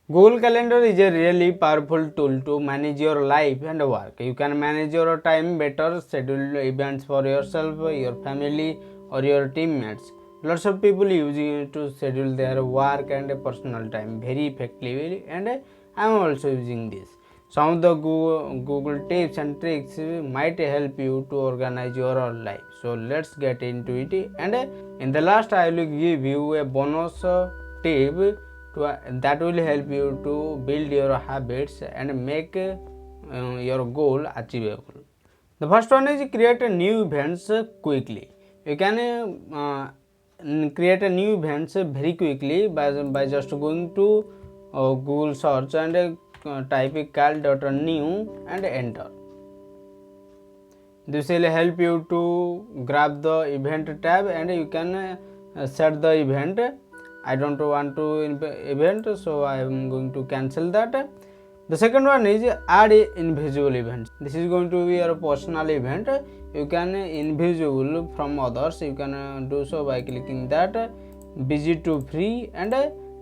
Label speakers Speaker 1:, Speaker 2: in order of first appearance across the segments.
Speaker 1: Google Calendar is a really powerful tool to manage your life and work. You can manage your time better, schedule events for yourself, your family, or your teammates. Lots of people using it to schedule their work and personal time very effectively, and I am also using this. Some of the Google tips and tricks might help you to organize your own life. So let's get into it. And in the last, I will give you a bonus tip that will help you to build your habits and make your goal achievable. The first one is create a new events quickly. You can create a new events very quickly by just going to Google search and type cal.new and enter. This will help you to grab the event tab and you can set the event. I don't want to event, so I am going to cancel that. The second one is add invisible events. This is going to be your personal event. You can invisible from others. You can do so by clicking that visit to free and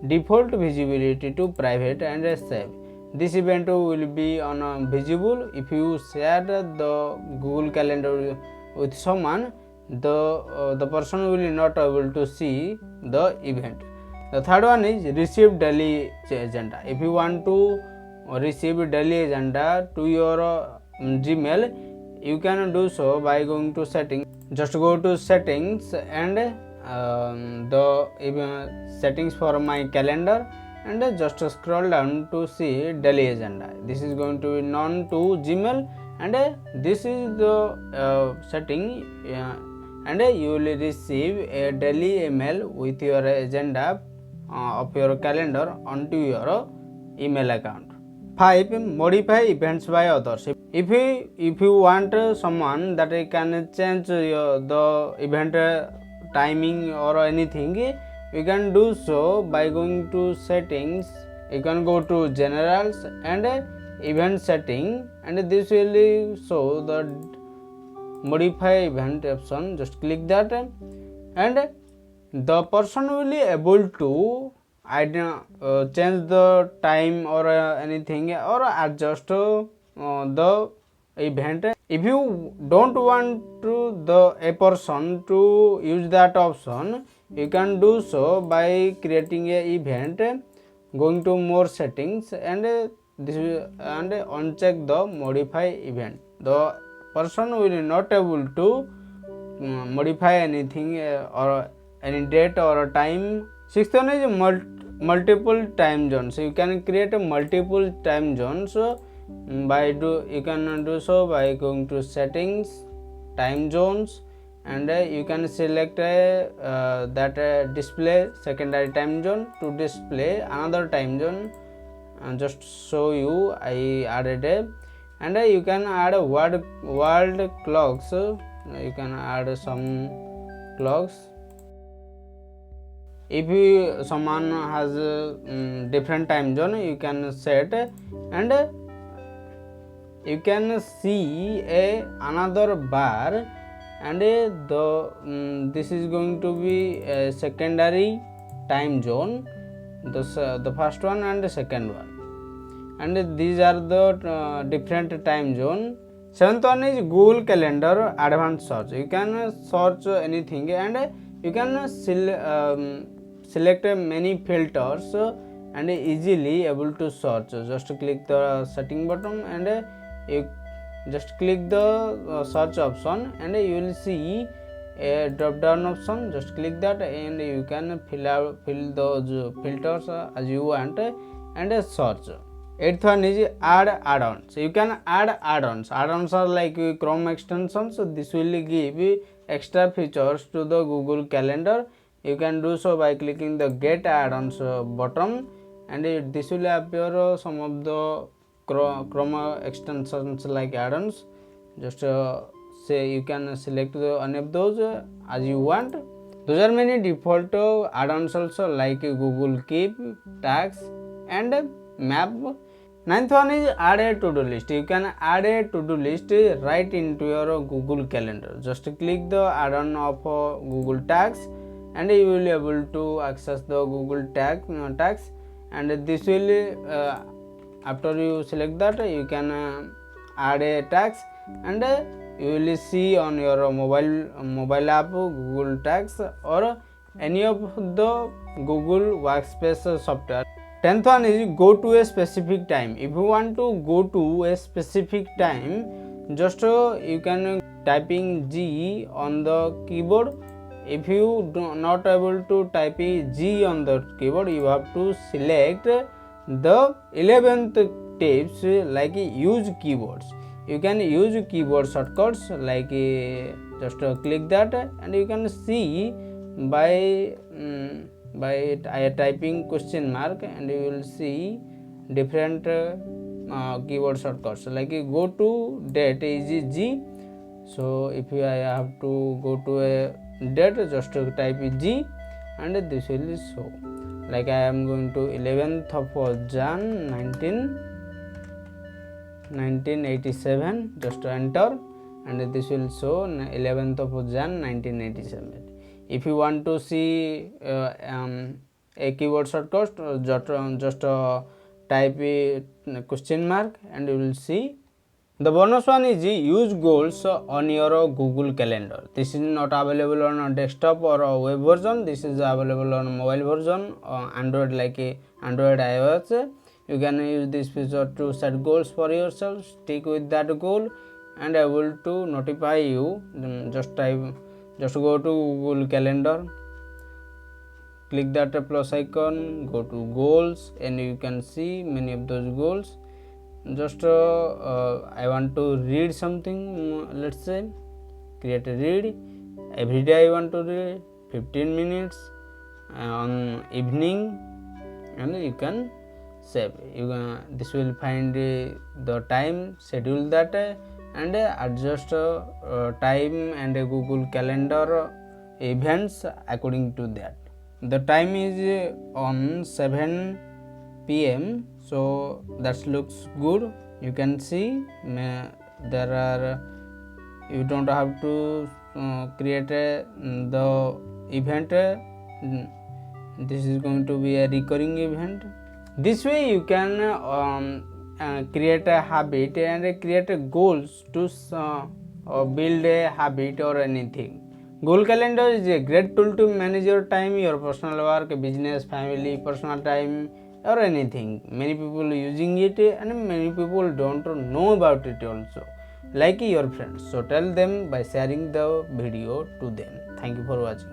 Speaker 1: default visibility to private and save. This event will be on visible if you share the Google Calendar with someone. The person will not able to see the event. The third one is receive daily agenda. If you want to receive daily agenda to your Gmail, you can do so by going to settings. Just go to settings and the settings for my calendar and just scroll down to see daily agenda. This is going to be known to Gmail and this is the setting and you will receive a daily email with your agenda of your calendar onto your email account. 5. Modify events by others. If you want someone that can change the event timing or anything, you can do so by going to settings. You can go to generals and event setting and this will show the modify event option. Just click that and the person will be able to change the time or anything or adjust the event. If you don't want to a person to use that option, you can do so by creating a event, going to more settings and this and uncheck the modify event. The person will not able to modify anything or any date or time. Sixth one is multiple time zones. You can create a multiple time zones you can do so by going to settings, time zones, and you can select that display secondary time zone to display another time zone. Just show you I added a and you can add a world clocks. You can add some clocks. If someone has a different time zone, you can set and you can see another bar and this is going to be a secondary time zone, the first one and the second one, and these are the different time zone. Seventh one is Google Calendar advanced search. You can search anything and you can select many filters and easily able to search. Just click the setting button and you just click the search option and you will see a drop down option. Just click that and you can fill those filters as you want and search. Eighth one is add add-ons. You can add add-ons. Add-ons are like Chrome extensions. So this will give extra features to the Google Calendar. You can do so by clicking the get add-ons button and this will appear some of the Chrome extensions like add-ons. Just say you can select any of those as you want. Those are many default add-ons also like Google Keep, Tags and Map. Ninth one is add a to-do list. You can add a to-do list right into your Google Calendar. Just click the add-on of Google Tags and you will be able to access the Google tags and this will after you select that, you can add a tags, and you will see on your mobile app Google Tags or any of the Google Workspace software. 10th one is go to a specific time. If you want to go to a specific time, just you can typing G on the keyboard. If you do not able to type G on the keyboard, you have to select the 11th tips like use keyboards. You can use keyboard shortcuts like just click that, and you can see by typing question mark, and you will see different keyboard shortcuts like go to date is G. So if I have to go to a date, just type G and this will show. Like I am going to 11th of Jan 1987, just enter, and this will show 11th of Jan 1987. If you want to see a keyboard shortcut, just type a question mark and you will see. The bonus one is use goals on your Google Calendar. This is not available on a desktop or a web version. This is available on mobile version, Android, like Android iOS. You can use this feature to set goals for yourself, stick with that goal, and able to notify you. Just go to Google Calendar, click that plus icon, go to goals, and you can see many of those goals. Just I want to read something, let's say create a read. Every day I want to read 15 minutes on evening, and you can save. This will find the time, schedule that, and adjust time and Google Calendar events according to that. The time is on 7 p.m. so that looks good. You can see there are, you don't have to create the event. This is going to be a recurring event. This way you can create a habit and create goals to build a habit or anything. Google Calendar is a great tool to manage your time, your personal work, business, family, personal time, or anything. Many people using it, and many people don't know about it also, like your friends. So tell them by sharing the video to them. Thank you for watching.